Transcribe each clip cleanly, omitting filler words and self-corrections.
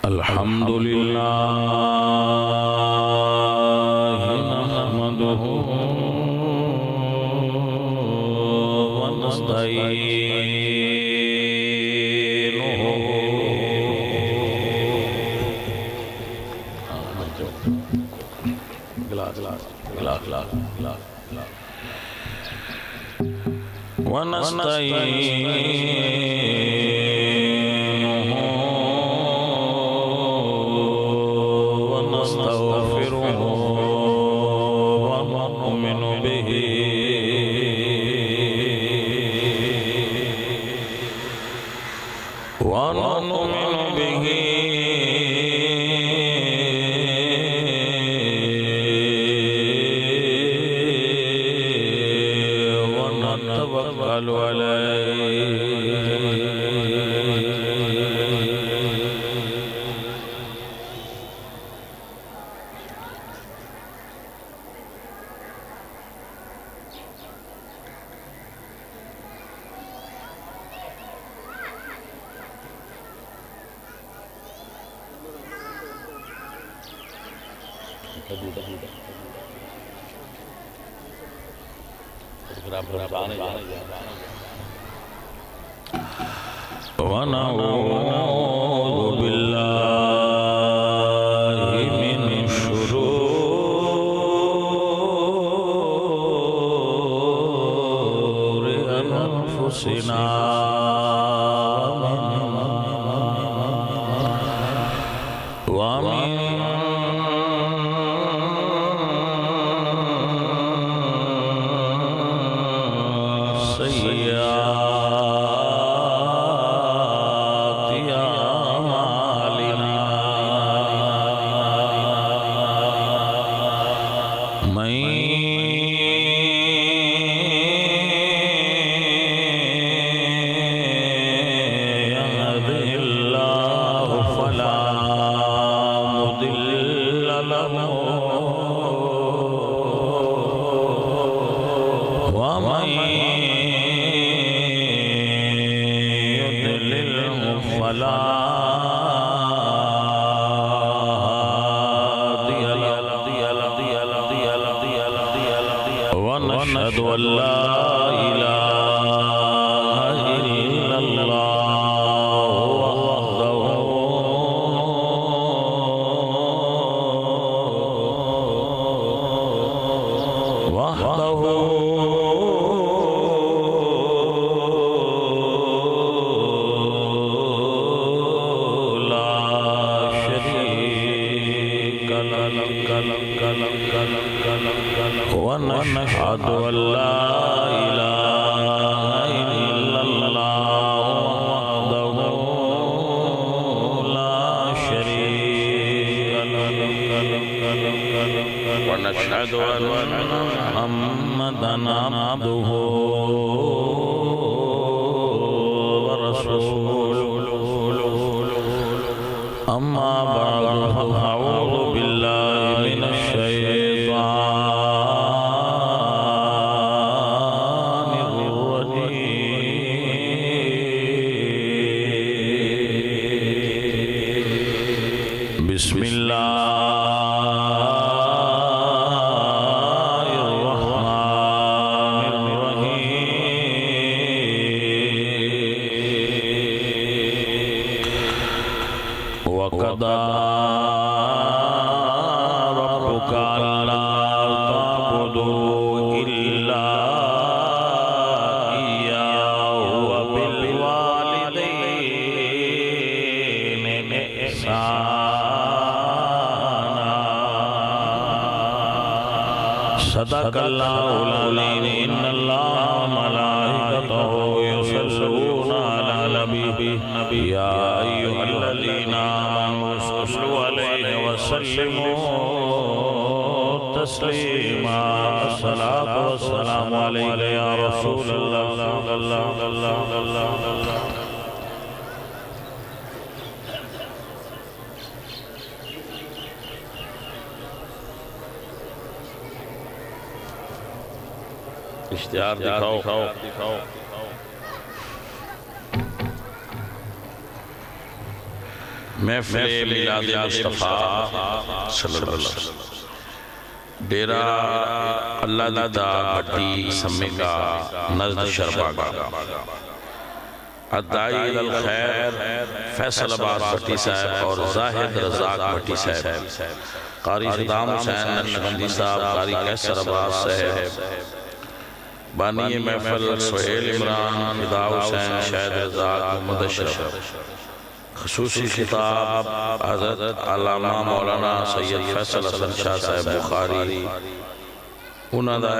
الحمد لله نحمده ونستعينه ونستغفره ونؤمن به ونتوكل عليه ونعوذ بالله من شرور أنفسنا ومن ونشهد أن لا إله إلا الله وحده لا شريك له ونشهد أن لا إله إلا الله وحده لا شريك له ونشهد أن محمدًا عبده ورسوله أما بعد فأعوذ بالله من الشيطان الرجيم بسم الله وقضى ربك ألا تعبدوا إلا إياه وبالوالدين إحسانا صدق الله العظيم إن الله وملائكته يصلون على النبي يا أيها الذين آمنوا صلوا عليه وسلموا تسليما الصلاة والسلام عليك يا رسول الله اشتہار دکھاؤ. محفل میلاد مصطفیٰ صلی اللہ علیہ وسلم ڈیرہ اللہ دیتا بھٹی سمی کا نزد شربا کا ادائی الخیر فیصل عباس بھٹی صاحب اور زاہد رزاق بھٹی صاحب، قاری صدام حسین نقشبندی صاحب، قاری کیسر عباس صاحب، بانی محفل سہیل عمران، فدا حسین، شہد رزاق، محمد اشرف۔ خصوصی خطاب حضرت علامہ مولانا سید فیصل حسن شاہ صاحب بخاری، انہاں دا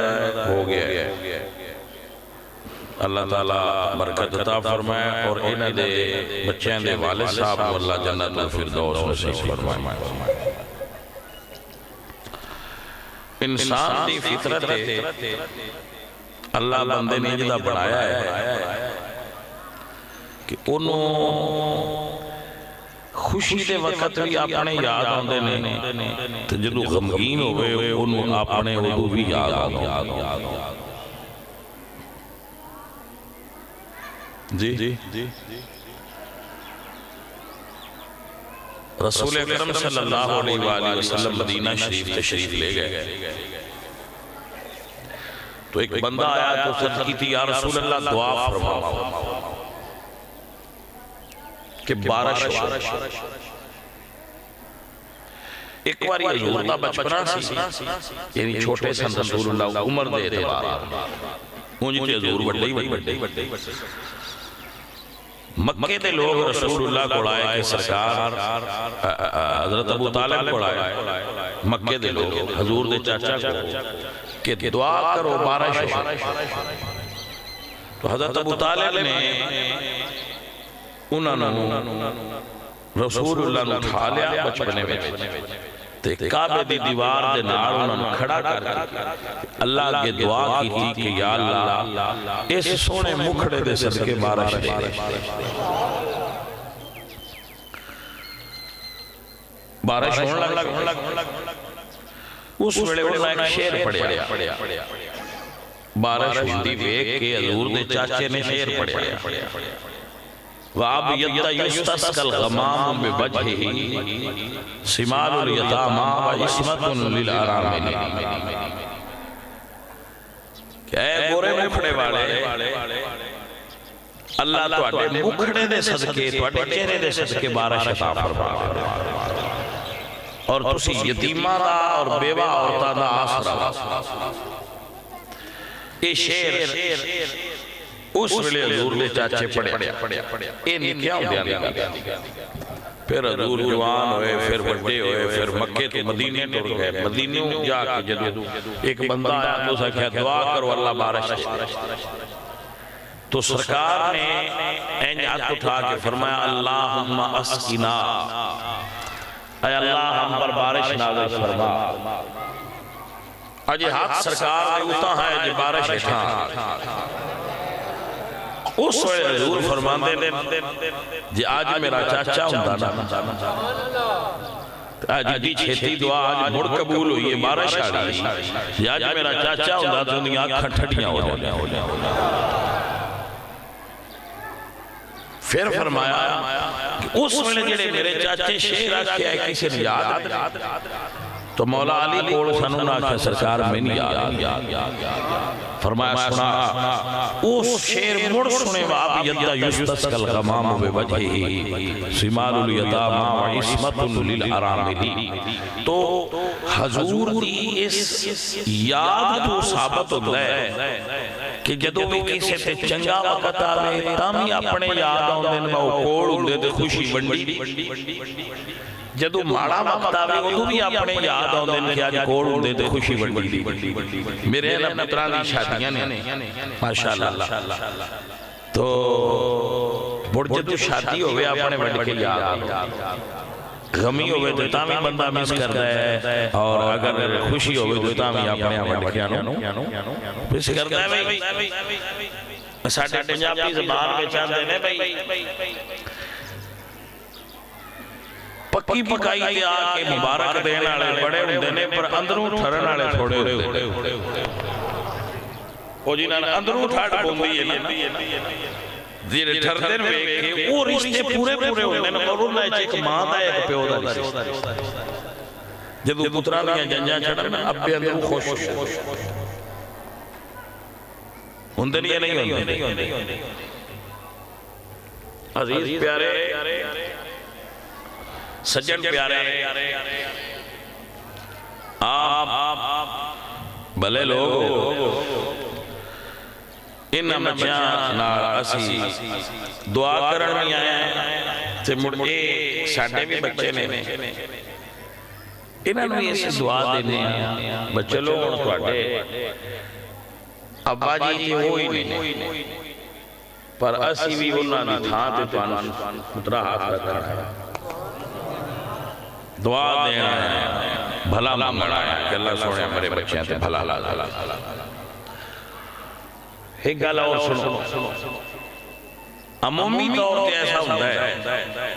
ہو گیا۔ اللہ تعالیٰ برکت عطا فرمائے اور انہاں دے بچیاں دے والد صاحب کو اللہ جنت الفردوس نصیب فرمائے۔ انسان دی فطرت ہے، اللہ بندے نے جدہ بنایا ہے کہ انہوں خوشی دے وقت بھی اپنے یاد آندے نے، تو جدو غمگین ہوئے انہوں اپنے ادو بھی یاد آندے۔ جی رسول اکرم صلی اللہ علیہ وآلہ وسلم مدینہ شریف تشریف لے گئے تو ایک بندہ آیا تو سرد کی تھی، یا رسول اللہ دعا فرماؤ کہ بارش ہو۔ ایک باری حضور دا بچپنا سی، یعنی چھوٹے سن رسول اللہ عمر دے اعتبار مجھے حضور بڑھئی مکے دے لوگ رسول اللہ کو آئے کہ سرکار، حضرت ابو طالب کو آئے مکے دے لوگ حضور دے چاچا کو کہ دعا کرو بارش ہو۔ تو حضرت ابو طالب نے انہوں رسول اللہ نے اٹھا لیا بچپنے میں، کعبے دی دیوار دے نال انہوں کھڑا کر اللہ کے دعا کی تھی کہ یا اللہ اس سونے مکھڑے دے صدقے بارش دے۔ بارش ہونے لگ اس ویلے انہوں ایک شیر پڑھیا، بارش ہوندی ویک کے حضور دے چاچے نے شیر پڑھیا، وَعَبْيَتَّ يُسْتَسْقَ الْغَمَامُ بِوَجْهِهِ سِمَالُ الْيَتَامَى وَإِسْمَةٌ لِلْأَرَامِلِ۔ کہ اے گورے مکھڑے والے، اللہ تواڈے مکھڑے دے صدقے، تواڈے چہرے دے صدقے بارش عطا فرمائے اور تسی یتیماں دا اور بیوہ عورتاں دا آسرا۔ یہ شیر اس ویلے حضور نے چاچے پڑھے، یہ نکیا ہوں دیانے گا۔ پھر حضور جوان ہوئے، پھر بڑے ہوئے، پھر مکے تو مدینے ٹر گئے۔ مدینوں جا کے جدو ایک بندہ آیا تو اسا کہا دعا کرو اللہ بارش دے۔ تو سرکار نے این ہاتھ اٹھا کے فرمایا اللہم اسقنا، اے اللہ ہم پر بارش نازل فرما۔ آج ہاتھ سرکار نے اتا ہے جو بارش اٹھا۔ اس وقت حضور فرماندے نے جی آج میرا چاچا ہوں نا، آج دی چھیتی دعا آج مڑ قبول ہوئی ہے، بارش آ رہی ہے، جی آج میرا چاچا ہوں نا تو انہیں آنکھاں ٹھٹیاں ہو جائیں۔ پھر فرمایا کہ اس وقت جڑے میرے چاچے شیر آکھیا ہے کسی نے یاد تو مولا علی کوڑ سنوں آکھیا سرکار میں نہیں یاد۔ فرمایا سنا اس شیر مڑ سنے وَعَبْيَتَّ يُسْتَسْقَ الْغَمَامُ بِوَجْهِهِ سِمَالُ الْيَتَامَى وَعِصْمَةٌ لِلْأَرَامِلِ۔ تو حضور دی اس یاد تو ثابت ہوتا ہے کہ جدو بھی کسی تے چنگا وقت آوے تامی اپنے یاد آن دن میں کوڑ ہوندے دے خوشی ونڈی، جدو ماڑا وقت آوے وہ بھی اپنے یاد آن دن کیا جی کوڑ ہوندے دے خوشی ونڈی دی۔ میرے انہ پتران دی شادیاں نے ماشاءاللہ تو بڑھ جدو شادی ہوئے اپنے ونڈ کے یاد آن، غمی ہوئے تو تامی بندہ مس کر رہے ہیں، اور اگر خوشی ہوئے تو تامی اپنے ونڈ کے آنو مس کر رہے ہیں۔ ساڑھے پنجابی زبان میں چاہتے ہیں بھائی پکی پکائی دے آکے مبارک دینا لے بڑے ہوندے پر اندروں ٹھرنا لے تھوڑے ہوتے او جی نا اندروں ٹھاٹ بوندی ہے نا دیر ٹھردن ویکھے وہ رشتے پورے پورے ہونے نا اور انہیں ایک ماں دا ایک پیو دا رشتے جدو پترانیاں جنجاں چھڑنا اب بھی اندر خوش ہوندے نہیں ہوندے عزیز پیارے سجن پیارے آپ بھلے لوگ انہاں بچیاں نال اسی دعا کرن نہیں آئے تے مڑ کے ساڈے بھی بچے نے انہاں نوں اس دعا دینے بچے لوگ تواڈے ابا جی تے ہوئی نہیں پر اسی بھی انہاں دی تھاں تے تانوں پترا ہاتھ رکھنا ہے دعا دینا ہے بھلا منگنا ہے کہ اللہ سونے میرے بچے تے بھلا ایک گالا اور سنو عمومی طور تے ایسا ہوتا ہے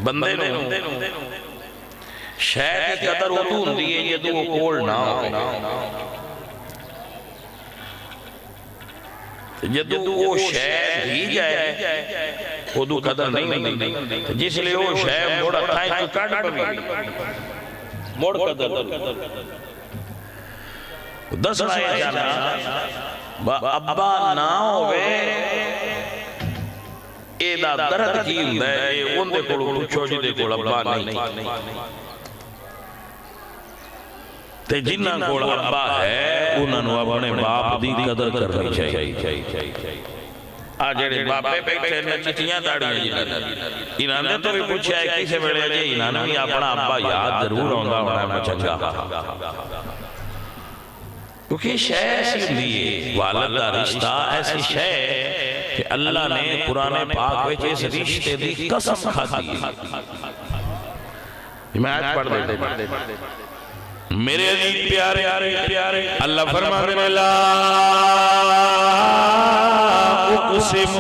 بندے نو شاید قدر ادو ہوندی ہے جدو وہ کول نہ ہو جدو وہ شاید ہی جائے ادو قدر نہیں ہوندی جس لئے وہ شاید موڑا تھائیں تو کٹ پوی موڑ قدر دس رائے جانا ابا نہ ہوئے ایدہ درد کی ہوندہ ہے ان دے کولو پوچھو جی دے کول ابا نہیں تے جنہ کول ابا ہے انہوں نے اپنے باپ دی قدر کرنی چاہیے آجڑے باپے بیٹھے نے چٹیاں داڑیاں جی انہوں نے تو بھی پوچھا ہے کسی بڑے جی انہوں نے اپنا ابا یاد ضرور ہوندہ ہونا مچنگا کیونکہ شے ایسی ہوئی والد کا رشتہ ایسی شے کہ اللہ نے قرآن پاک وچ اس رشتے دی قسم کھاتی میں آج پڑھ دیتے میرے عزیز پیارے اللہ فرمانے میں لا اقسم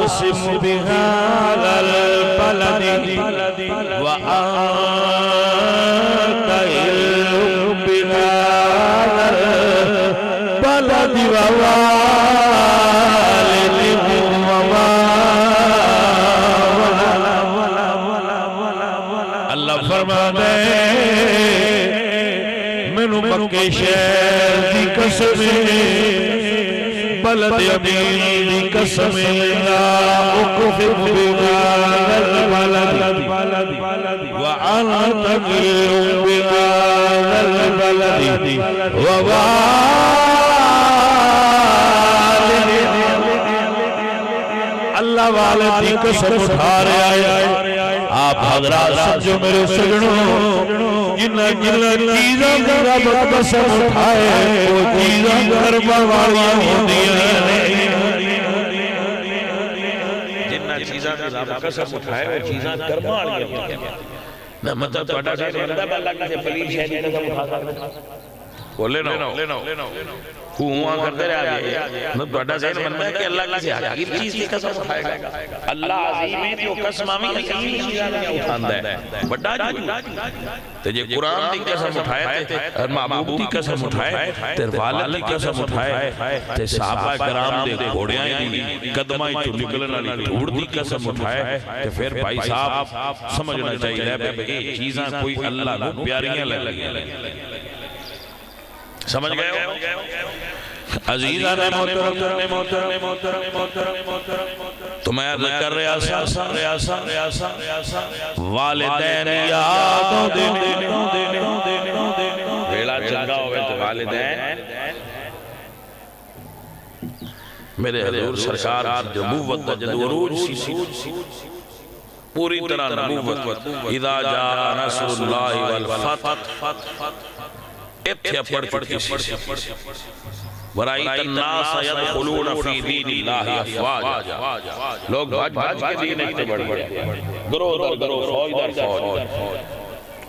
اقسم بهذا البلد وأنت علم بهذا البلد ووالد وما اللہ فرمانے منو مکہ شہر دی قسم بلد امین دی قسم لا اقسم بهذا البلد وأنت علم بهذا البلد ووالد اللہ والد دی قسم اٹھا رہے آئے آپ حضرات سمجھو میرے سجنوں جنہ چیزاں رب قسم اٹھائے وہ چیزاں کرما والیاں ہوندی ہیں جنہ چیزاں رب قسم اٹھائے وہ چیزاں کرما والیاں ہوندی ہیں نہ مطلب توڑا سے بندہ اللہ کسی پلیل شہدی قسم اٹھا سکتے بولے نو ہوا کرتے رہا گئے نہ توڑا سے بندہ ہے کہ اللہ کسی حقیر چیز کی قسم اٹھائے گا اللہ عظیم ہے جو قسم آمی حقیر چیزاں اٹھاندہ ہے بڑا جو تجھے قرآن دی قسم اٹھائے اور معبود دی قسم اٹھائے تیر والد دی قسم اٹھائے تیر صحابہ کرام دے گھوڑیاں دی قدمائی تو نکلنا لی دھوڑ دی قسم اٹھائے تیر پھر بھائی صاحب سمجھنا چاہیے اے چیزاں کوئی اللہ کو پیاریاں لگی سمجھ گئے ہو عزیزہ نے محترم تو میں عرض کر ریاسہ والدین یادوں دینے ویلا چنگا ہوئے تو والدین میرے حضور سرکار نبوت جدو عروج سی پوری طرح نبوت اذا جاء نصر اللہ والفتح اتھے پڑھ چکی سی وَرَأَيْتَ النَّاسَ يَدْخُلُونَ فِي دِينِ اللَّهِ أَفْوَاجًا لوگ بھاج کے دین اکتے بڑھ گئے گروہ در گروہ فوج در فوج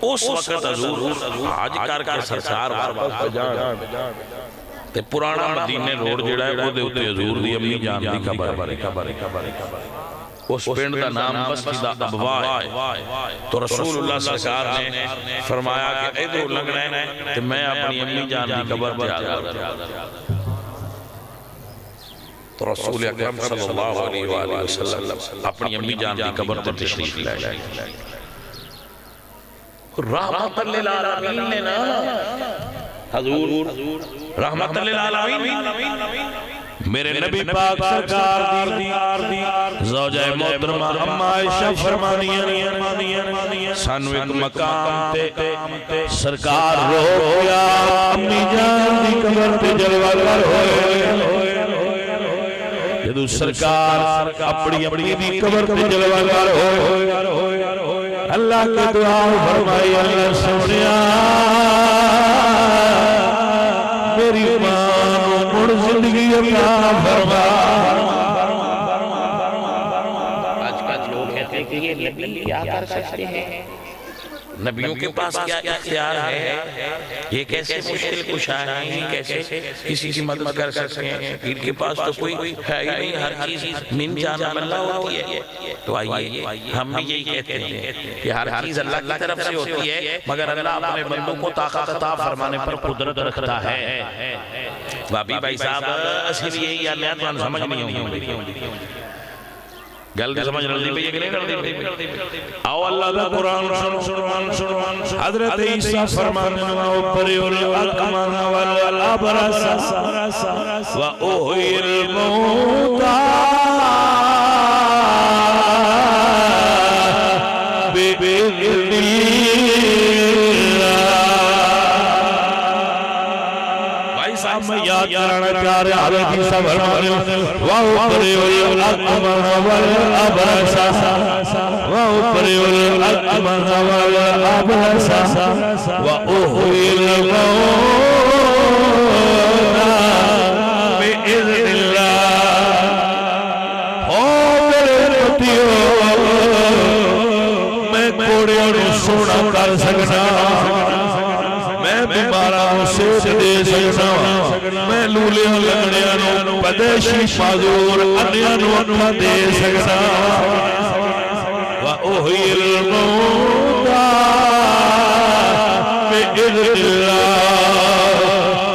اس وقت حضور حج کر کے سرکار واپس جان تے پرانا مدینے روڈ جڑا ہے وہ دے اتے حضور دی امی جان دی خبر اس پنڈ دا نام مسجد ابوا ہے. تو رسول اللہ سرکار نے فرمایا کہ ادھر لنگنا ہے تو میں اپنی امی جان کی قبر پہ آگا. تو رسول اکرم صلی اللہ علیہ وآلہ وسلم اپنی امی جان کی قبر پر تشریف لائے. رحمت للعالمین نے نا حضور رحمت للعالمین میرے نبی پاک سرکار دی زوجہ محترمہ اما عائشہ فرمانیاں سانو ایک مقام تے سرکار رو گیا امی جان دی قبر تے جلوہ گر ہوئے. جدو سرکار اپنی اپنی دی قبر تے جلوہ گر ہوئے اللہ کی دعا فرمائی اللہ سونیا میری ماں مڑ زندگی عطا فرما. آج کل لوگ کہتے ہیں کہ یہ نبی کیا کر سکتے ہیں، نبیوں کے پاس کیا اختیار ہے، یہ کیسے مشکل کشا ہیں، یہ کیسے کسی کی مدد کر سکتے ہیں، ان کے پاس تو کوئی ہے ہی نہیں، ہر چیز من جانب اللہ ہوتی ہے. تو آئیے ہم بھی یہی کہتے ہیں کہ ہر چیز اللہ کی طرف سے ہوتی ہے مگر اللہ اپنے بندوں کو طاقت عطا فرمانے پر قدرت رکھتا ہے. بابی بھائی صاحب اصل یہی ہے، تو ہم سمجھ نہیں ہوں گل بھی سمجھ رہی ہے کہ نہیں رہی. آؤ اللہ دا قرآن سنو. حضرت عیسیٰ فرمانے وَأُبْرِئُ الْأَكْمَحَ وَالْأَبْرَصَ وَأُحْيِي الْمَوْتَى بِإِذْنِ اللَّهِ. بھائی صاحب میں یاد کرانا چاہ رہے حضرت عیسیٰ فرمانے وَأُبْرِئُ الْأَكْمَحَ وَالْأَبْرَصَ وَأُبْرِئُ الْأَكْمَحَ وَالْأَبْرَصَ وَأُحْيِي الْمَوْتَى بِإِذْنِ اللَّهِ. او میرے پتیوں میں کوڑیوں نے سونا کر سکنا، میں بیماراں سے دے سکنا، میں لولیاں لگڑیاں نو پدیشی معذور انیاں نو اکھا دے سکنا. وَأُحْيِي الْمَوْتَى بِإِذْنِ اللَّهِ.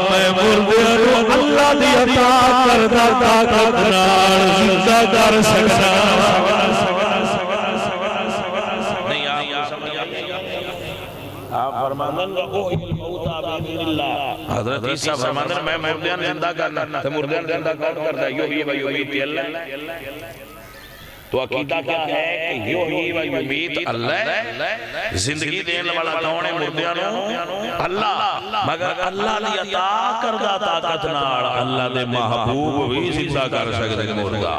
میں مردیاں نو اللہ دی عطا کردہ طاقت نال زندہ کر سکنا. آپ فرماندن وَأُحْيِي الْمَوْتَى بِإِذْنِ اللَّهِ. حضرت عیسیٰ فرماندن میں مردیان زندہ کرنا تو مردیان زندہ کرتا ہے یحیی و یمیت اللہ. تو عقیدہ کیا ہے کہ یحیی و یمیت اللہ، زندگی دینے والا کون ہے مردیاں نو؟ اللہ. مگر اللہ دی عطا کردہ طاقت نال اللہ دے محبوب بھی زندہ کر سکتے مردہ.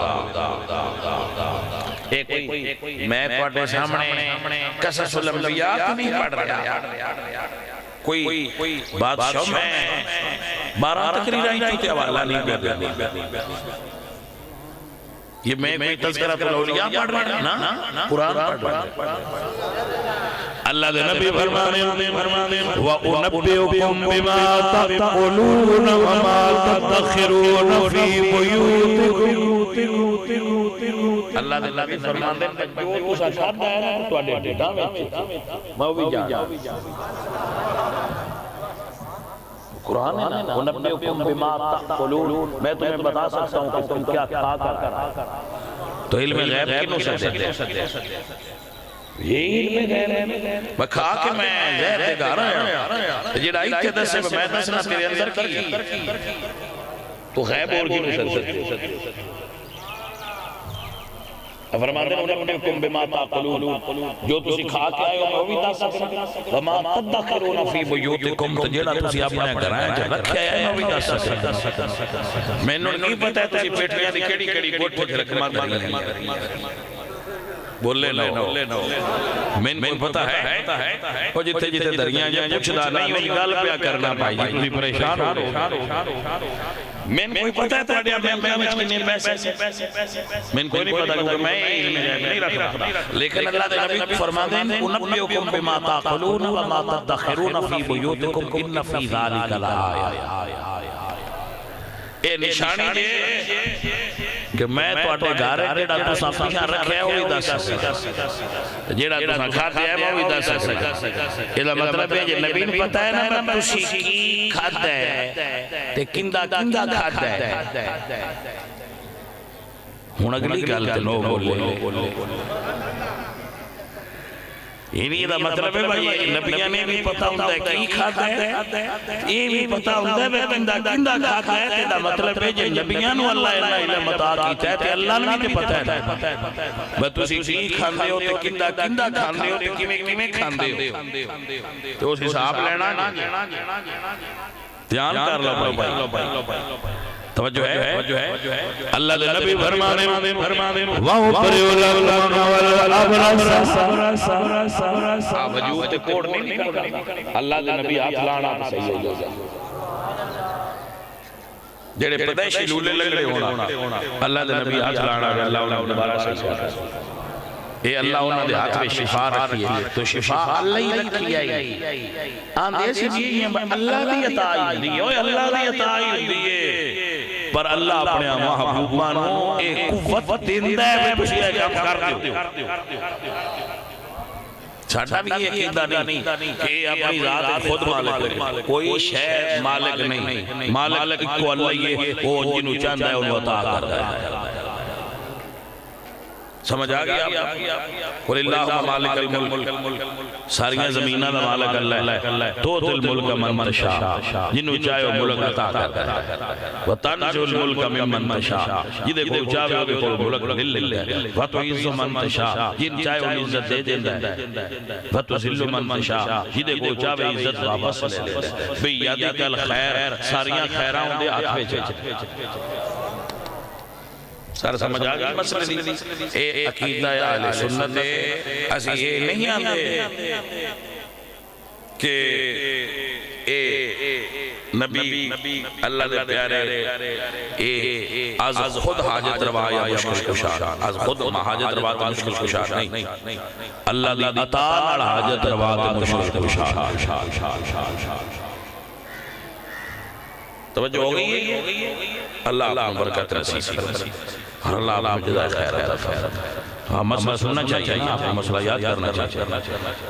میں پڑھنے سامنے قصص الانبیاء نہیں پڑھ رہا، کوئی بادشاہ میں 12 تقریریں کی حوالہ نہیں کر رہا. یہ میں کوئی تذکرۃ الاولیاء پڑھ رہا نا، قرآن پڑھ رہا. اللہ دے نبی فرمانے وَأُنَبِّئُكُمْ بِمَا تَقُولُونَ وَمَا تَدَّخِرُونَ فِي بُيُوتِكُمْ. اللہ دے نبی فرمانے جو تسا کھادا ہے نا تواڈے ڈھڈاں وچ میں بھی جان. قرآن ہے نا وَنَبِّئُكُمْ بِمَا تَقُولُونَ، میں تمہیں بتا سکتا ہوں کہ تم کیا کھا کر. تو علم غیب کنوں سے دے یہ علم غیب ہے. میں کھا کے میں زہر دے گا رہا ہوں جڑائی کے دس سے میں دسنا تیرے اندر کی تو غیب اور کنوں سے دے. فرماتے ہیں وَنَبِّئُكُمْ بِمَا تَقُولُونَ، جو تسی کھا کے آئے ہو میں بھی دس سکتا. وَمَا تَدَّخِرُونَ فِي بُيُوتِكُمْ، تو جڑا تسی اپنے گھراں وچ رکھیا ہے میں بھی دس سکتا. مینوں نہیں پتہ ہے تسی پیٹیاں دی کیڑی کیڑی گوٹھ وچ رکھ مار دئی. بولے نہ میں کو پتہ ہے وہ جتے جتے دریاں جا پوچھدا نہیں ہوئی گل پیا کرنا بھائی تسی پریشان ہو. میں کوئی پتہ ہے تواڈے میں وچ کنے پیسے میں کوئی نہیں پتہ کیونکہ میں علم غیب نہیں رکھتا. لیکن اللہ دے نبی فرماتے ہیں انبئکم بما تاکلون وما تدخرون فی بیوتکم ان فی ذلک لآیہ. اے نشانی دے کہ میں تو اٹھے گھارے جیڑا تو ساپیاں رکھے ہے وہی دس سکتا جیڑا تو ساں کھاتے ہے وہی دس سکتا یہ مطلب ہے کہ نبی نے پتا ہے نا میں تسی کی کھاتا ہے تے کندہ کندہ کھاتا ہے ہون اگلی گل تے نو بولے یہ دا مطلب ہے بھائی نبیاں نے بھی پتا ہوتا ہے کی کھاتا ہے یہ بھی پتا ہوتا ہے کہ کندہ کندہ کھاتا ہے تے دا مطلب ہے کہ نبیاں نو اللہ علم عطا کیتا ہے تے اللہ نے بھی پتا ہے بس تسی کی کھاندے ہو تے کندہ کندہ کھاندے ہو تے کیویں کیویں کھاندے ہو تو اس حساب لینا دھیان کر لو بھائی توجہ ہے اللہ دے نبی فرمانے وَهُ پَرِيُ الْأَبْرَسَ وجود تے کوڑ نہیں نکلنا اللہ دے نبی ہاتھ لانا صحیح ہو جائے جڑے پدیشی لولے لگڑے ہونا اللہ دے نبی ہاتھ لانا اللہ انہوں دوبارہ صحیح ہو جائے اے اللہ انہوں دے ہاتھ میں شفا رکھی ہے تو شفا اللہ ہی رکھی ہے آندھے سے جی اللہ دی عطائی دیئے اللہ دی عطائی دیئے پر اللہ اپنے محبوبانوں ایک قوت دیندہ ہے میں تجھے کام کر دیو چھاٹا بھی یہ قیدہ نہیں کہ اپنی ذات خود مالک کوئی شے مالک نہیں مالک کو اللہ یہ وہ جنہوں چاندہ ہے انہوں عطا کرتا ہے سمجھ آگیا قل اللہ مالک الملک ساریاں زمینہ دا مالک اللہ ہے تو دل ملک من تشاء جنہوں چاہے وہ ملک عطا کرتا ہے وَتَنْزُ الْمُلْكَ مِمَّن تَشَاء جدے کو چاہے ہوگے کو ملک للہ ہے وَتُعِزُّ مَن تَشَاء جن چاہے وہ عزت دے دیندہ ہے وَتُذِلُّ مَن تَشَاء جدے کو چاہے عزت واپس لے لیتا ہے بِيَدِكَ الْخَيْرِ ساریاں خیران دے ہاتھ میں چھے سارا سمجھ آگئی مسئلہ نہیں اے عقیدہ اہل سنت ہے ایسی یہ نہیں آتے کہ اے نبی اللہ دے پیارے اے از خود حاجت روا یا مشکل کشار از خود حاجت روا تا مشکل کشار نہیں اللہ دی عطا حاجت روا تا مشکل کشار توجہ ہو گئی ہے اللہ آپ برکت نصیب کرے اور اللہ آپ جزائے خیر عطا فرمائے مسئلہ سننا چاہیے آپ کو مسئلہ یاد کرنا چاہیے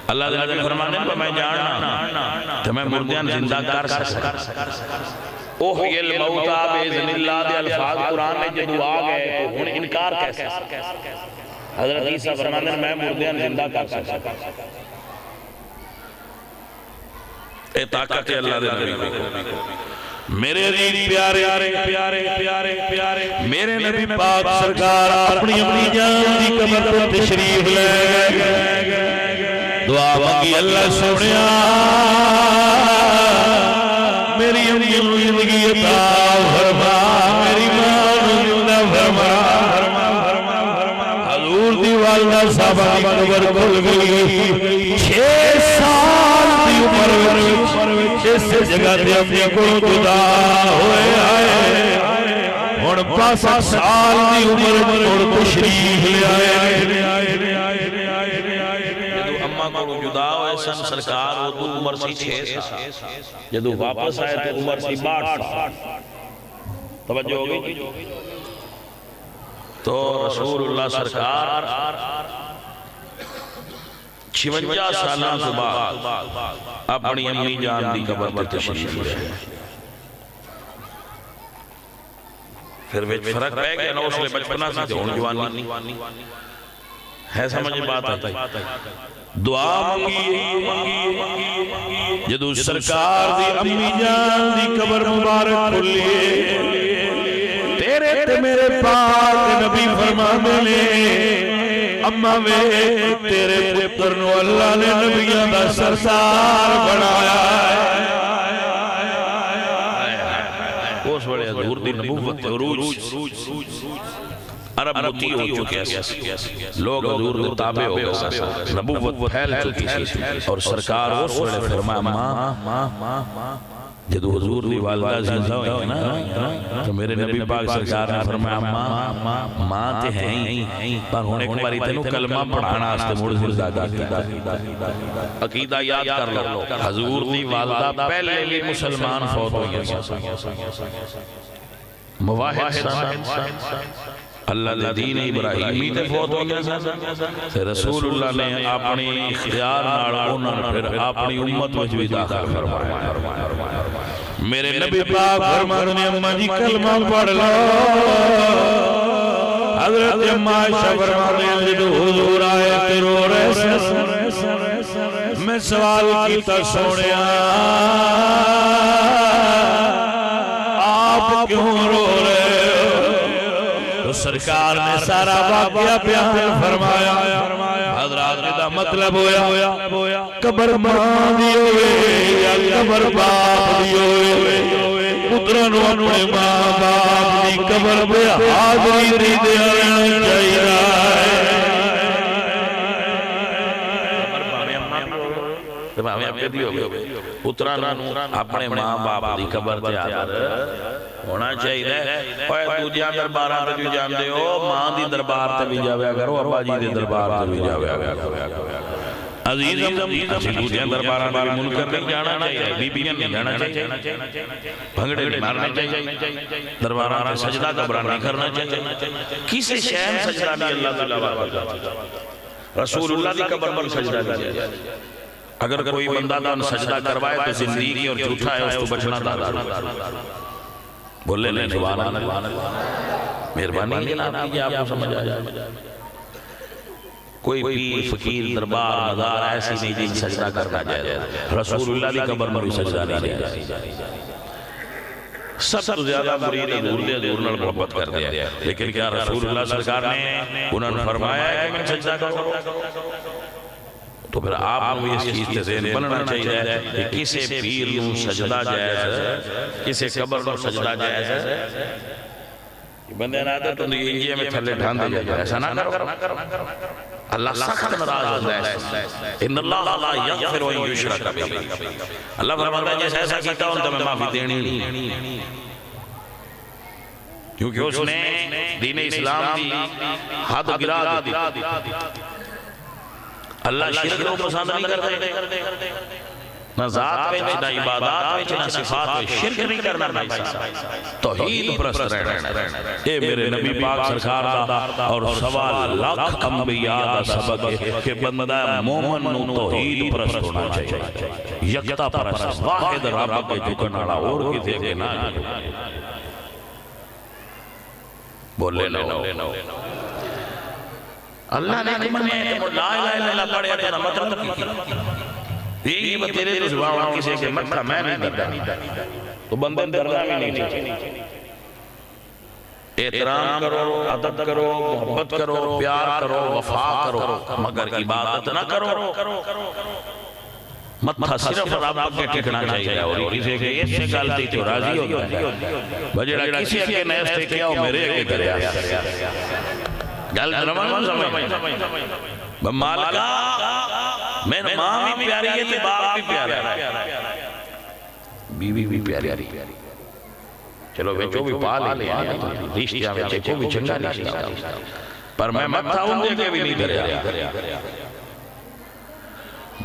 اللہ دے نبی فرمانے پر میں جاننا تو میں مردیاں زندہ کر سکتا اوحی الموتى بِإِذْنِ اللہ دے الفاظ قرآن میں جب آ گئے تو ہن انکار کیسے حضرت عیسیٰ فرمانے میں مردیاں زندہ کر سکتا اے طاقت اللہ دے نبی کو میرے عزیز پیارے میرے نبی پاک سرکار اپنی جان دی قبر پر تشریف لے گئے دعا مانگی اللہ سنیا میری زندگی عطا فرما میری ماں فرما حضور دی والدہ صاحبہ دی قبر کھل گئی 6 سال دی عمر اس جگہ دے اپنی کو جدا ہوئے آئے اور 5 سال دی عمر اور تشریف لے آئے جدو اممہ کو جدا ہوئے سن سرکار وہ تو عمر سی 6 سال جدو واپس آئے تو عمر سی 62 سال توجہ ہو گئی تو رسول اللہ سرکار 56 سالہ کے بعد اپنی امی جان دی قبر پر تشریف لے پھر وہ فرق ہے کہ نہ اس لئے بچپنا سی تھے ان جوانی ہے سمجھے بات آتا ہے دعا مانگی جدو سرکار دی امی جان دی قبر مبارک کھلیے تیرے تے میرے پاک نبی فرما لے اما وے تیرے پتر نو اللہ نے نبیاں دا سردار بنایا اس بڑے حضور دی نبوت عروج عرب مطیع ہو چکے ہیں لوگ حضور دے تابع ہو گئے نبوت پھیل چکی سی اور سرکار اس بڑے فرمایا ماں جدو حضور دی والدہ زندہ ہوئی نا تو میرے نبی پاک سرکار نے فرمایا ماں تے ہیں پر ہونے کو باری تینوں کلمہ پڑھانا آستے موڑ زندہ کرتا عقیدہ یاد کر لو حضور دی والدہ پہلے لی مسلمان فوت ہوئی مواحد سن اللہ دے دین ابراہیمی تے فوت ہو گیا تے رسول اللہ نے اپنی اختیار نال انہاں نے پھر اپنی امت وچ بھی داخل فرمایا میرے نبی پاک فرماتے ہیں اماں جی کلمہ پڑھ لو حضرت اماں عائشہ فرماتے ہیں جب حضور آئے تے رو رہے میں سوال کیتا سونیا آپ کیوں رو رہے تو سرکار نے سارا واقعہ بیان فرمایا حضرات دا مطلب ہویا قبر ماں دی ہوئے یا قبر باپ دی ہوئے پترانو اپنے ماں باپ دی قبر پہ حاضری دے آنا چاہیے پترانو اپنے ماں باپ دی قبر تے حاضر ہونا چاہیے اوے دوجیاں درباراں تے بھی جاندے ہو ماں دی دربار تے بھی جاویا کرو ابا جی دے دربار تے بھی جاویا کرو عزیزم اسی دوجیاں درباراں تے منکر نہیں جانا چاہیے بیبیاں نہیں جانا چاہیے بھنگڑے نہیں مارنے چاہیے درباراں تے سجدہ قبراں نہیں کرنا چاہیے کسی شے سجدہ نہیں اللہ تعالی رسول اللہ دی قبر پر سجدہ نہیں چاہیے اگر کوئی بندہ دان سجدہ کروائے تو زندگی اور جھوٹا ہے اس کو بچنا دار بولے نہیں سبحان اللہ مہربانی جناب کیجئے آپ کو سمجھ آ جائے کوئی پیر فقیر دربار مزار ایسی نہیں جن سجدہ کرنا جائے رسول اللہ کی قبر میں بھی سجدہ نہیں جائے سب تو زیادہ مرید حضور دے حضور نال محبت کر دیا لیکن کیا رسول اللہ سرکار نے انہوں نے فرمایا ہے کہ میں سجدہ کرو تو پھر آپ کو اس چیز سے ذہن بننا چاہیے کہ کسے پیر نو سجدہ جائز ہے کسے قبر نو سجدہ جائز ہے بندے نہ آتے تو یہ میں تھلے ڈھان دے جائے ایسا نہ کرو اللہ سخت ناراض ہوتا ہے ان اللہ لا یغفر و یشرک بہ اللہ فرماتا ہے جیسے ایسا کیتا ہوں تو میں معافی دینی نہیں کیونکہ اس نے دین اسلام دی حد گرا دی اللہ شرک کو پسند نہیں کرتے نہ ذات وچ نہ عبادات وچ نہ صفات وچ شرک نہیں کرنا توحید پرست رہنا اے میرے نبی پاک سرکار دا اور 1.25 لاکھ انبیاء دا سبق ہے کہ بندہ مومن نو توحید پرست ہونا چاہیے یکتا پرست واحد رب کے جھکن والا اور کسی کے نہ بولے نو اللہ نے کمنے لا الہ الا اللہ پڑھے تو نہ مطلب یہ تیرے تو زبان کسی کے مکہ میں نہیں کرتا تو بندے درنا بھی نہیں چاہیے احترام کرو ادب کرو محبت کرو پیار کرو وفا کرو مگر عبادت نہ کرو متھا صرف رب کے ٹکنا چاہیے اور کسی کے اس سے غلطی تو راضی ہوتا ہے بجڑا کسی کے نیس تے کیا ہو میرے کے کریا گل درمان سمجھ مالکا میرے ماں بھی پیاری ہے تے باپ بھی پیارا ہے بیوی بھی پیاری ہے چلو ویچو بھی پا لے رشتہ ویچے بھی چنگا رشتہ پر میں متھا ہوں دے کے بھی نہیں دریا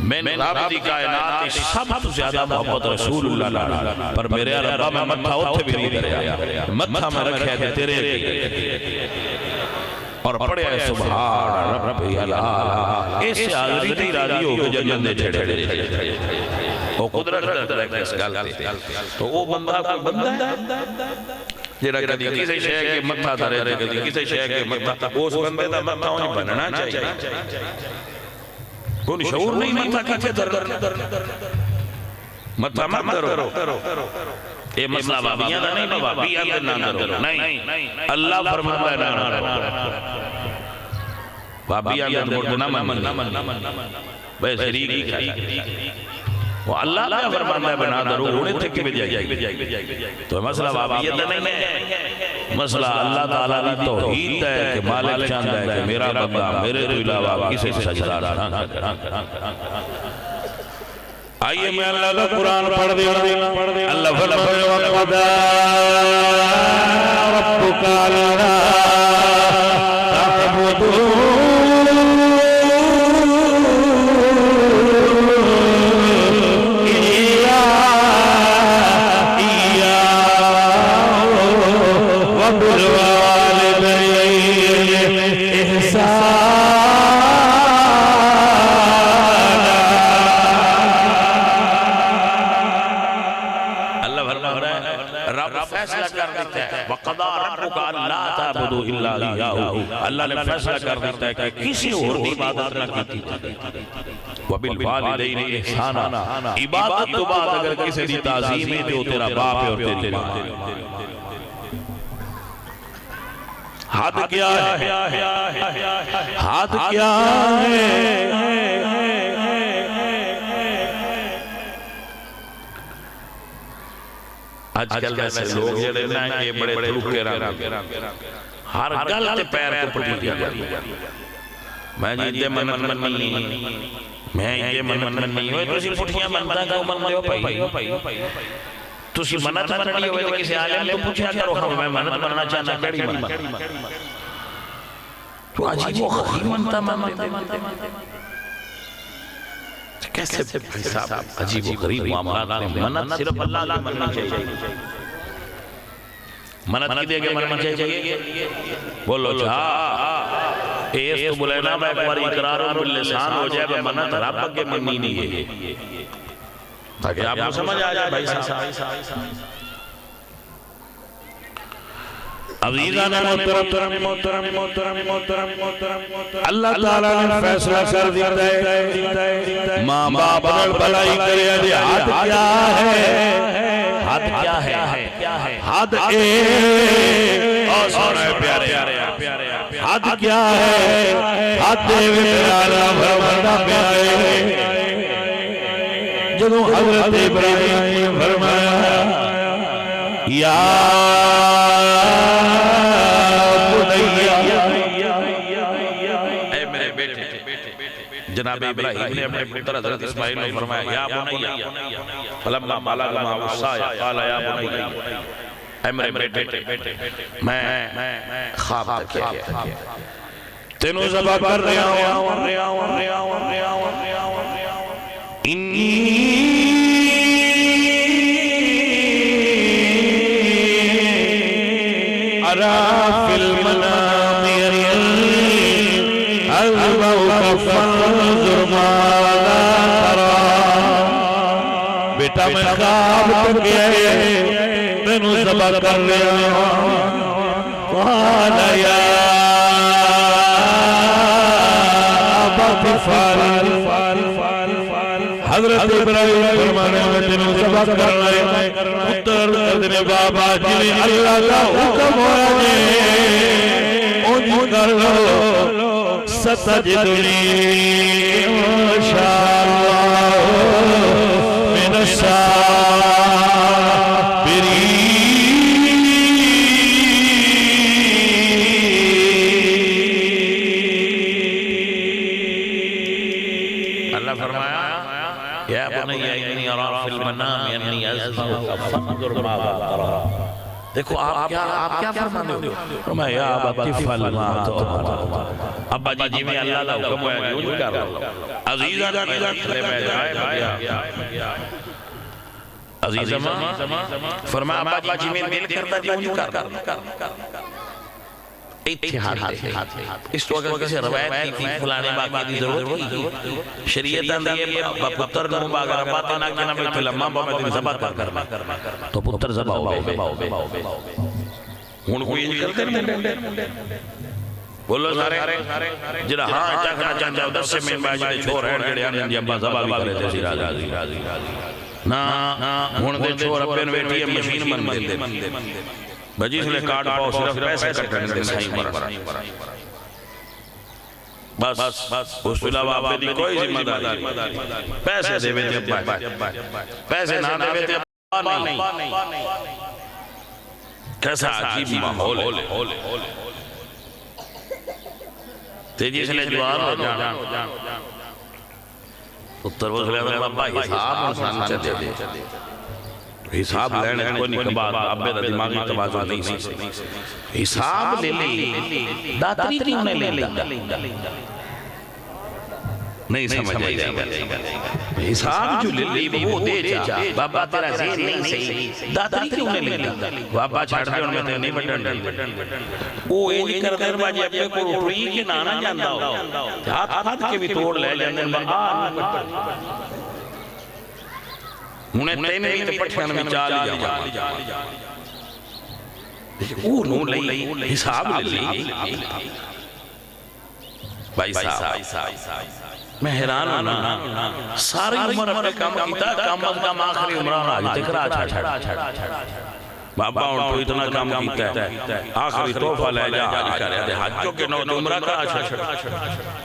میں رب دی کائنات سب تو زیادہ محبت رسول اللہ لانا پر میرے ربا میں متھا ہوتے بھی نہیں دریا متھا میں رکھے تھے تیرے اور پڑھے سبحان ربی العالی اس سے حضرتی راضی ہو کے جنت دے چھڑے وہ قدرت رکھتا ہے اس گلتے تو وہ بندہ کوئی بندہ ہے جیڑا کدی کسی شے کے متھا دھرے کدی کسی شے کے متھا اس بندے دا متھا انہیں بننا چاہیے کوئی شعور نہیں متھا کتے در متھا مت درو یہ مسئلہ بابیاں دا نہیں بابیاں دا نہ درو نہیں اللہ فرماتا ہے نہ درو بابیاں دا مرد نہ من بے شریک وہ اللہ کا فرماتا ہے بنا درو انہیں تھے کہ بھی جائے تو مسئلہ بابیاں دا نہیں ہے مسئلہ اللہ تعالیٰ کی توحید ہے کہ مالک چاہتا ہے کہ میرا بندہ میرے تو علاوہ کسی سجدہ نہ کرنا آئیے میں اللہ کا قرآن پڑھ دینا اللہ فرمائے وَقَدَا رَبُّكَ أَلَّا تَعْبُدُوا إِيَّاهُ وَبِالْوَالِدَيْنِ اللہ نے فیصلہ کر دیتا ہے کہ کسی اور دی عبادت نہ کی وَبِالْوَالِدَيْنِ إِحْسَانًا عبادت تو بعد اگر کسی دی تعظیم ہے جو تیرا باپ ہے اور تیری ماں ہے حد کیا ہے حد کیا ہے آج کل ویسے لوگ جڑے نا یہ بڑے تھوکے رہا ہر گل تے پیر کو پٹی دیا میں جیتے منت مننی میں یہ منت مننی ہوئے تو اسی پٹھیاں منتا کہ من دیو پائی تو اسی منت مننی ہوئے تو کسی عالم تو پوچھا کرو میں منت مننا چاہنا کیڑی منت تو عجیب و غریب منتا کیسے صاحب عجیب و غریب معاملات میں منت صرف اللہ اللہ مننا چاہیے منت کی دے گے مننا چاہیے بولو چاہا ایس تو بولے نا میں ایک بار اقراروں باللسان ہو جائے کہ منت رب کے مننی نہیں ہے تاکہ آپ کو سمجھ آ جائے بھائی صاحب عزیزان محترم اللہ تعالیٰ نے فیصلہ کر دیتا ہے ماں باپ بڑائی کرے حد کیا ہے حد کیا ہے حد حد کیا ہے حد پیارا فرمانا پیارے جنہوں حضرت ابراہیم فرمایا یا جناب ابراہیم نے اپنے پتر حضرت اسماعیل نے فرمایا یا بنیا فلما بلغ معه السعی قال یا بنیا اے میرے بیٹے میں خواب دیکھا تینوں ذبح کر رہا ہوں انی ارا فی المنام فانظر ماذا ترى بیٹا میں خواب دیکھے تینوں ذبح کر رہا ہوں قال یا ابت فعل حضرت ابراہیم فرمانے میں تینوں ذبح کر رہا ہے پتر ادنے بابا جی اللہ کا حکم ہوا جی اونج کر لو ستجدنی انشاءاللہ من الصابرین اللہ فرمایا یا بنی انی ارا فی المنام انی اذبحک فانظر ماذا ترى دیکھو آپ کیا فرمانے ہو فرمایا یا ابت افعل ما تؤمر ابا جی میں اللہ کا حکم ہے یوں کر رہا ہوں عزیزان عزیزان فرمایا ابا جی میں دل کرتا جی یوں کر اتحاد اس تو اگر کسی روایت کی تھی فلانے باقی دی ضرورت کی شریعت اندیے پتر نمو باگر باتے نا کنا بیت لما با میں تین زبات کرنا تو پتر زبا ہو گئے ان کو یہ کرتے نہیں بولو سارے جڑا ہاں چاکنا چاہتا ہے 10 سے میں باجی چھوڑ ہے جڑے آنے جی ابا زبا بھی کرے تھے سی راضی نا ہون دے چھوڑ اپنے بیٹی ہے مشین من دے بجی اس لئے کارڈ پاؤ صرف پیسے کٹنے دے سائیں مرا بس اس علاوہ آپ دی کوئی ذمہ داری پیسے دے بیتے ابا پیسے نہ دے بیتے ابا نہیں کیسا عجیب ماحول ہے تیجی اس لئے جوار ہو جان اتر وہ سلے ابا حساب انسان چلے دے حساب لینے کو نہیں کبھا ابے دا دماغی توازو نہیں سی حساب لے لی داتری کیوں نے لے لے نہیں سمجھ آئی گا حساب جو لے لی وہ دے جا بابا تیرا زیر نہیں سی داتری کیوں نے لے لے بابا چھاڑ دے ان میں تے نہیں بٹن وہ ایجی کر دیر باجی اپنے کو روٹری کے نانا جاندہ ہو ہاتھ کے بھی توڑ لے جاندے آن انہیں تینے بھی تے پٹھیاں میں چال جاؤں وہ نو لئی حساب لے لی بھائی صاحب میں حیران ہونا ساری عمر اپنے کام کیتا کام از کام آخری عمران آج تک رہا چھڑ بابا ان کو اتنا کام کیتا ہے آخری توفہ لے جا حج کر رہے تھے حجوں کے نوت عمرہ کا چھڑ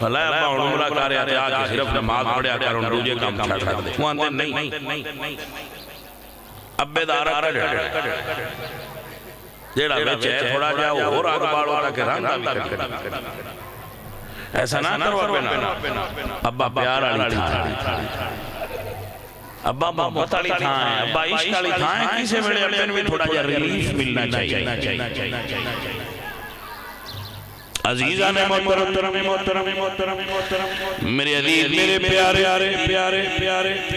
بھلا ابا ان عمرہ کر رہے تھے آج صرف نماز پڑھیا کر ان روجے کام چھڑ دے وہ آندے نہیں اب بیدارہ کر جیڑا بیچے تھوڑا جاؤ اور آگ باڑو تک رانگا بھی کر ایسا نہ کرو اپنا ابا پیار آلی تھا ابا محبت آلی تھا ابا عشق آلی تھا کسے بڑے اپنے بھی تھوڑا جا ریلیف ملنا چاہیے عزیزان محترم میرے عزیز میرے پیارے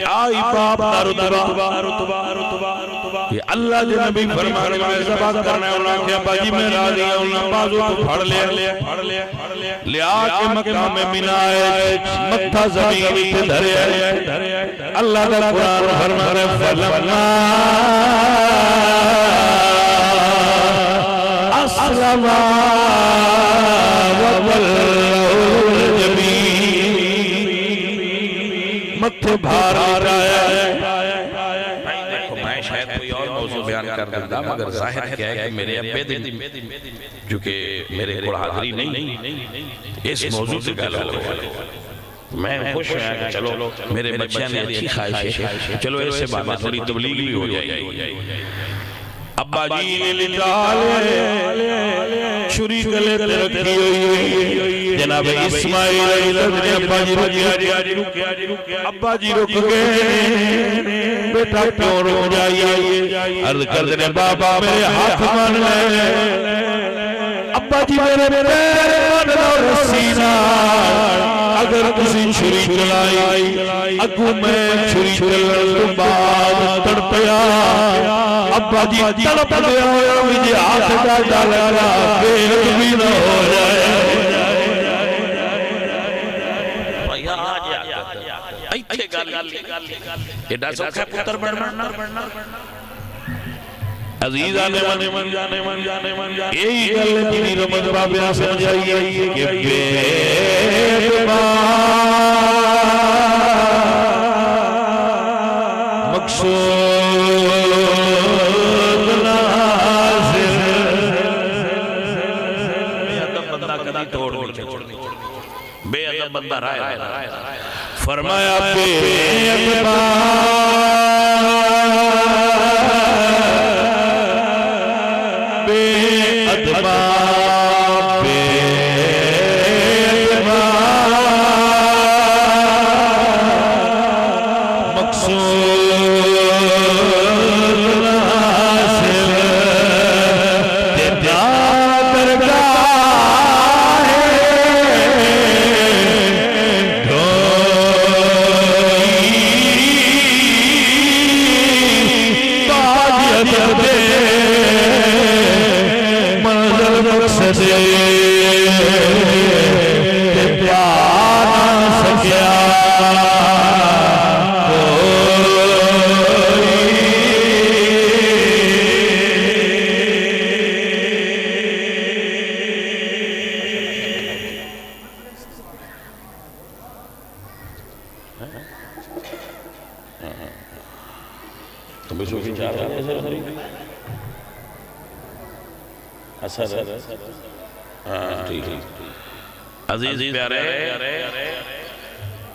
آئی باپ رتبہ کہ اللہ جو نبی فرمانے میں زباد کرنے انہاں کیا باجی میں راضی ہے انہاں بازو کو پھڑ لیا لیا کے مقام منائے مکہ زمین پہ دھرے اللہ کا قرآن فرمانے فلما اسلم مکہ بھار آیا میں شاید کوئی اور موضوع بیان کر دیتا مگر ظاہر کیا ہے کہ میرے ابے دن جو کہ میرے کو حاضری نہیں اس موضوع سے گل ہو میں خوش ہوں کہ چلو میرے بچیاں نے اچھی خواہش ہے چلو اس سے بات تھوڑی تبلیغ بھی ہو جائے گی ابا جی نے لٹالے چھری گلے رکھی ہوئی جناب اسماعیل ابا جی رک گئے بیٹا کیوں رک جائیے عرض کر دینے بابا میرے ہاتھ مان لے ابا جی میرے پیر اور سینہ اگر کسی چھری چلائی اگو میں چھری چلن بعد تڑپیا ابا جی تڑپ گیا مجھے ہاتھ کا ڈالا پیر بھی نہ ہو جائے ایڈا سوکھا پتر بڑھنا عزیزان من جانے یہی گل جنی رمض بابیاں سمجھائیے کہ بیت مقصود نازل بے ادب بندہ کدی توڑ بے ادب بندہ رائے فرمایا بے ادبا عزیز پیارے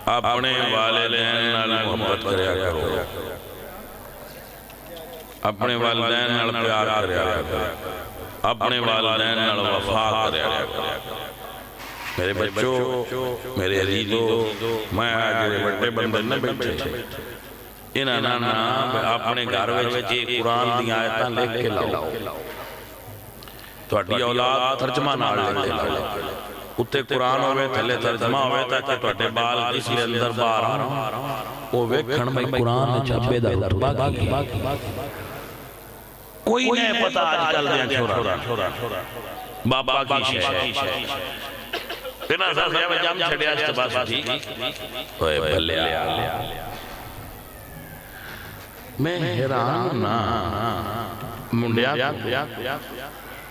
اپنے والدین نال محبت کریا کرو اپنے والدین نال پیار کریا کرو اپنے والدین نال وفا کریا کرو میرے بچوں میرے عزیزوں میں آج بڑے بندے نہ بیٹھے انہاں نا اپنے گھر وچ قرآن دی آیتاں لکھ کے لاؤ تہاڈی اولاد ترجمہ نال لکھ کے لاؤ اتے قرآن ہوئے تھلے ترجمہ ہوئے تاکہ تہاڈے بال اس لئے اندر باہر وہ ویکھن میں قرآن چابے دا رتبہ کی کوئی نہیں پتا آج کل دیا چھوڑا بابا کی شے تینا ساتھ میں جام چھڑیا استباس ٹھیک اوے بھلے آیا میں حیران نا منڈیا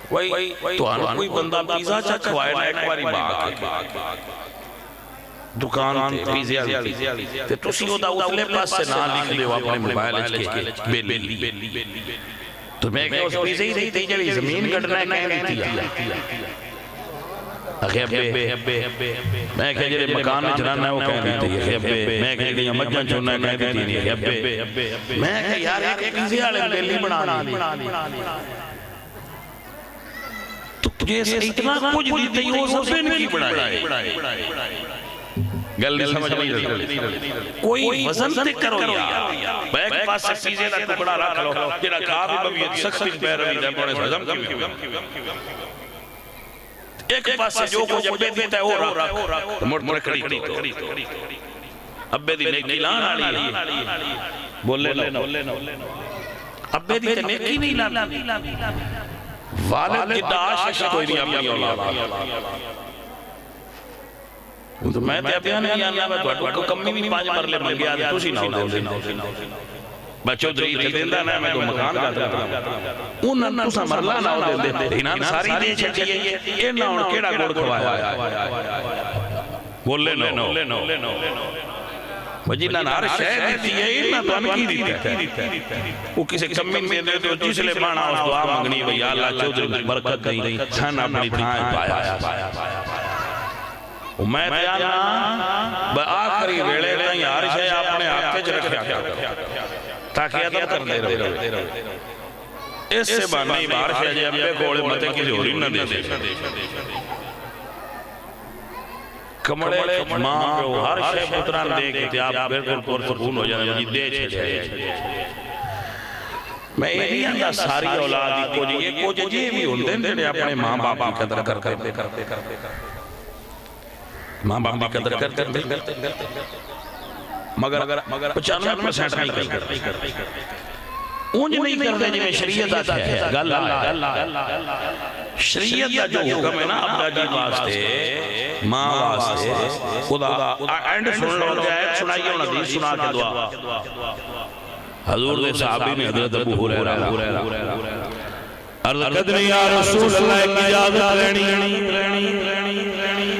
تو کوئی بندہ پیزا چکھوائے نا ایک باری باغ دکان تے پیزے والی تے تسی اودا اتلے پاسے نام لکھ دیو اپنے موبائل وچ کے بیلی تو میں کہ اس پیزے ہی رہی تھی جڑی زمین کٹنا ہے کہندی تھی اخیبے میں کہ جڑے مکان وچ رہنا ہے وہ کہندی تھی اخیبے میں کہ جڑی مجھاں چونا ہے کہندی تھی اخیبے میں کہ یار ایک پیزے والے بیلی بنا لی تو جیسے اتنا کچھ دیتے ہی وہ سب نے کی بڑھائے گل نہیں سمجھ نہیں رہی کوئی وزن تے کرو یار بیک پاس سے پیزے دا ٹکڑا رکھ لو جڑا کھا بھی بوی سختی پیروی دے بڑے ہضم کی ایک پاس سے جو کچھ ابے دیتا ہے وہ رکھ مڑ کھڑی تو ابے دی نیکی لان والی ہے بولے نو ابے دی نیکی نہیں لان والد کی داعش کوئی نہیں اپنی اولاد تو میں تے ابیان نہیں آنا میں تو کمی بھی 5 مرلے منگیا تو سی نہ دے بچو دری تے دیندا نہ میں تو مکان کا انہاں نہ تسا مرلا نہ دے انہاں ساری دے چھٹی ہے اے نہ ہن کیڑا گڑ کھوایا بولے نو وجینا نار شہد دیتی ہے انہاں تو ان کی دیتا ہے وہ کسی کمی میں دے تو جس لے بانا اس دعا مانگنی وی اللہ چودھری برکت دی سن اپنی تھائیں پایا میں دیانا آخری ویلے تائیں ہر شے اپنے ہاتھ وچ رکھیا تاکہ ادب کر دے رہو اس سے بانی بار شے جے ابے کوڑے متے کی ہوری نہ دے کمڑے ماں پہ ہر شے پتران دے کے آپ بالکل پرسکون ہو جانے مجھے دے چھے میں یہ نہیں آندا ساری اولادی کو یہ کچھ جی بھی ہوندے نے اپنے ماں باپ کی قدر کرتے ماں باپ کی قدر کرتے مگر 95% نہیں کرتے اونج نہیں کرتے جی میں شریعت آتا ہے گل شریعت کا جو حکم ہے نا ابدا جی واسطے ماں واسطے خدا اینڈ سن لو جائے سنائیے انہوں حدیث سنا کے دعا حضور دے صحابی نے حضرت ابو ہریرہ عرض قدر یا رسول اللہ کی اجازت لینی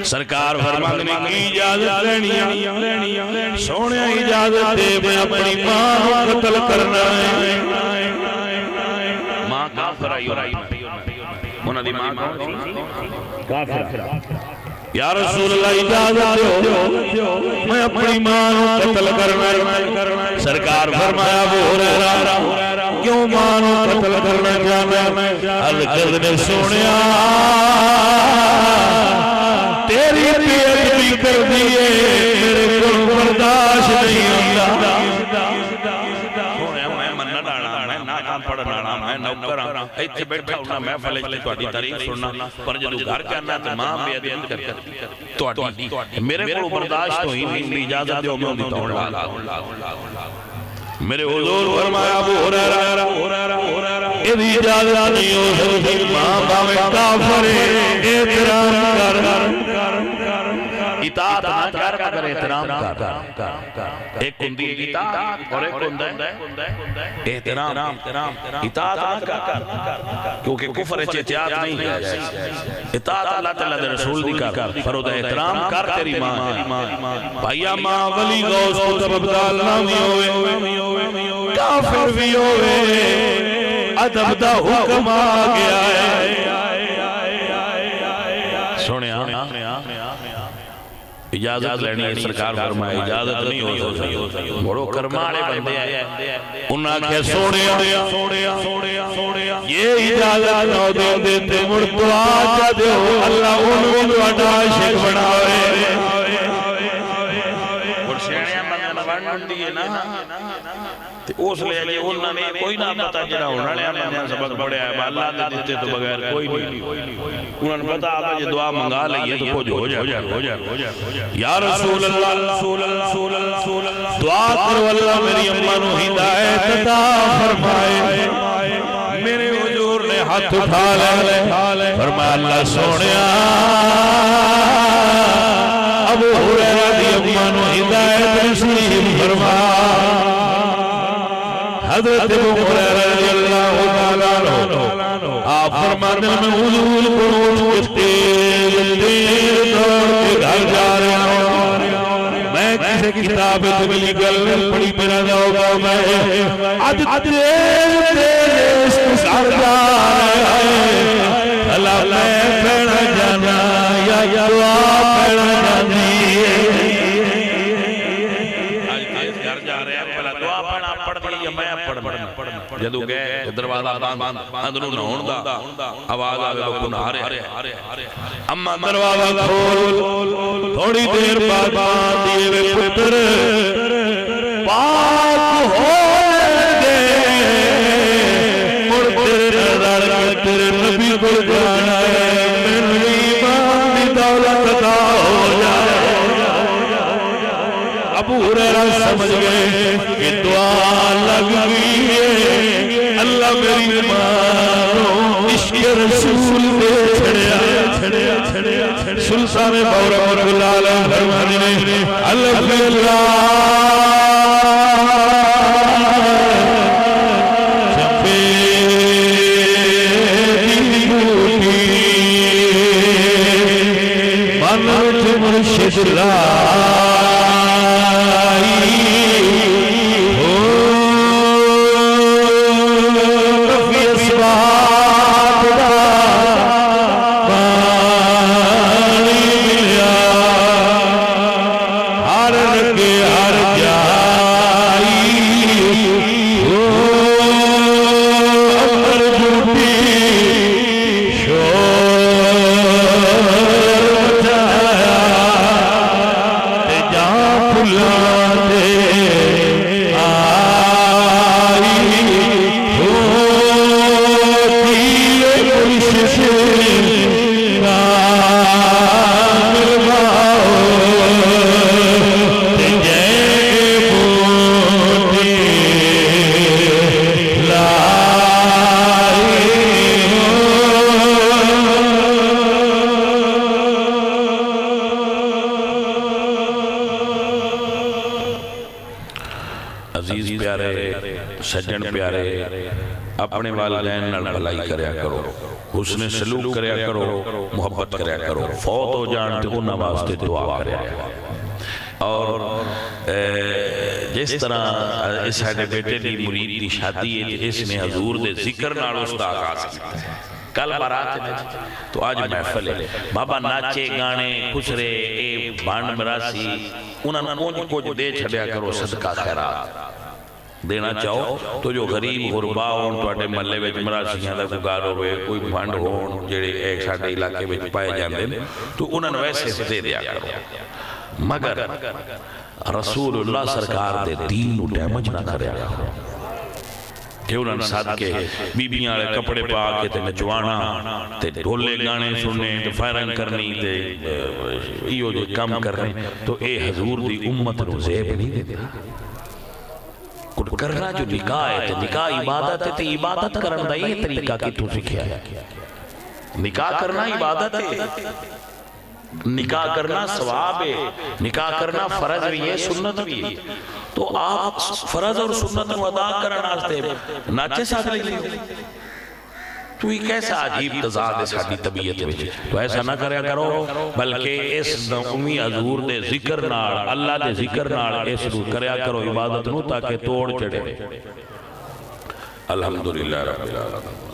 سرکار فرمانے کی اجازت لینی سونے اجازت دے میں اپنی ماں قتل کرنا ہے ماں کافر آئی انہوں دی ماں کافر یا رسول اللہ اجازت دو میں اپنی ماں قتل کرنا سرکار فرمایا ابو ہریرہ کیوں ماں قتل کرنا چاہنا عرض کرنے سونیا تیری پیت بھی کر دیئے میرے کو برداشت نہیں ہوتا میں منہ ڈانا میں ناکام پڑھنا میں نوکر ہوں ایتھے بیٹھا ہونا میں فلج لے تو تاریخ سننا پر جدو گھر کرنا تو ماں بے عدیت کر تو میرے کو برداشت ہوئی نہیں اجازت دیو میں دیتا ہوں میرے حضور فرمایا ابو ہریرہ ادھی اجازت نہیں ہو سکتی ماں باپ کافر احترام کر اطاعت نہ کر مگر احترام کر ایک کندی اطاعت اور ایک کندہ احترام اطاعت نہ کر کیونکہ کفر احتیاط نہیں ہے اطاعت اللہ تعالیٰ دے رسول دی کر فرود احترام کر تیری ماں بھائیا ماں ولی غوث قطب ابدال نامی ہوئے کافر بھی ہوئے ادب دا حکم آ گیا ہے سنیا اجازت لینی ہے سرکار فرمائے اجازت نہیں ہو سکتی بڑو کرمانے بندے آئے انہاں کے سوڑیا یہ اجازت نہ دیتے مڑتو آجا دیو اللہ ان کو اٹھا عاشق بناوے اور شیعیاں بندن دیئے نا اس لئے کہ انہوں نے کوئی نہ پتا جڑا ہونا لیا میں سبق پڑھے آئے اللہ دے دیتے تو بغیر کوئی نہیں انہوں نے پتا آپ یہ دعا منگا لئیے تو کچھ ہو جائے یا رسول اللہ دعا کرو اللہ میری اماں نو ہدایت عطا فرمائے میرے حضور نے ہاتھ اٹھا لے فرمایا اللہ سونیا ابو ہریرہ دی اماں نو ہدایت نصیب فرما حضرت ابو ہریرہ رضی اللہ تعالیٰ عنہ آپ آپ فرماتے ہیں میں حضور کو اٹھ کے تیز دوڑ کے گھر جا رہا ہوں میں کسی کتاب تبلی گل پڑھی میرا ہوگا میں اج تیز گھر جا رہا ہے اللہ میں پڑھنا جانا یا دعا پڑھنا جانی جدو گئے دروازہ باندھ اندروں نہون دا آواز آوے بکن آرے اما دروازہ کھول تھوڑی دیر بعد دیئے پتر پاک ہونے دے مڑ تیرے نظر تیرے نبی کو جانا ہے میرے ایمان دی دولت عطا ہو جائے ابو ہریرہ سمجھ گئے کہ دعا لگ گئی ہے اللہ میری مانو عشق رسول دے چھڑیا سلطان بورا رب العالمین فرمانے میں الحمدللہ جبے دی بوٹی منت مرشد سجن پیارے اپنے والدین نال بھلائی کریا کرو حسن سلوک کریا کرو محبت کریا کرو فوت ہو جان تے انہاں واسطے دعا کریا کرو اور جس طرح اس ساڈے بیٹے دی مرید دی شادی ہے اس نے حضور دے ذکر نال اس دا آغاز کیتا کل بارات ہے تو آج محفل ہے بابا ناچے گانے خسرے اے بانڈ مراسی انہاں کچھ دے چھڑیا کرو صدقہ خیرات دینا چاہو تو جو غریب غربا ہون تو اٹھے ملے ویچ مراسیاں دا گزار ہوئے کوئی بھانڈ ہون جڑے ایک ساٹھے علاقے ویچ پائے جاندے تو انہوں نے ویسے دے دیا کرو مگر رسول اللہ سرکار دے دین نو ڈیمج نہ کریا کرو کہ انہوں نے ساتھ کے بیبیاں آلے کپڑے پا کے تے نچوانا تے ڈھولے گانے سننے تے فائرنگ کرنی تے ایو جو کام کرنے تو اے حضور دی امت نو زیب نہیں دے دے کرنا جو نکاح ہے تو نکاح عبادت ہے تو عبادت کرنا یہ طریقہ کی تو سکھیا ہے نکاح کرنا عبادت ہے نکاح کرنا ثواب ہے نکاح کرنا فرض بھی ہے سنت بھی ہے تو آپ فرض اور سنت کو ادا کرنا آستے ناچے ساتھ لے لیں تو یہ کیسا عجیب تضاد ہے ساتھی طبیعت میں تو ایسا نہ کریا کرو بلکہ اس امی حضور دے ذکر نال اللہ دے ذکر نال اس رو کریا کرو عبادت نو تاکہ توڑ چڑھے الحمدللہ رب العالمین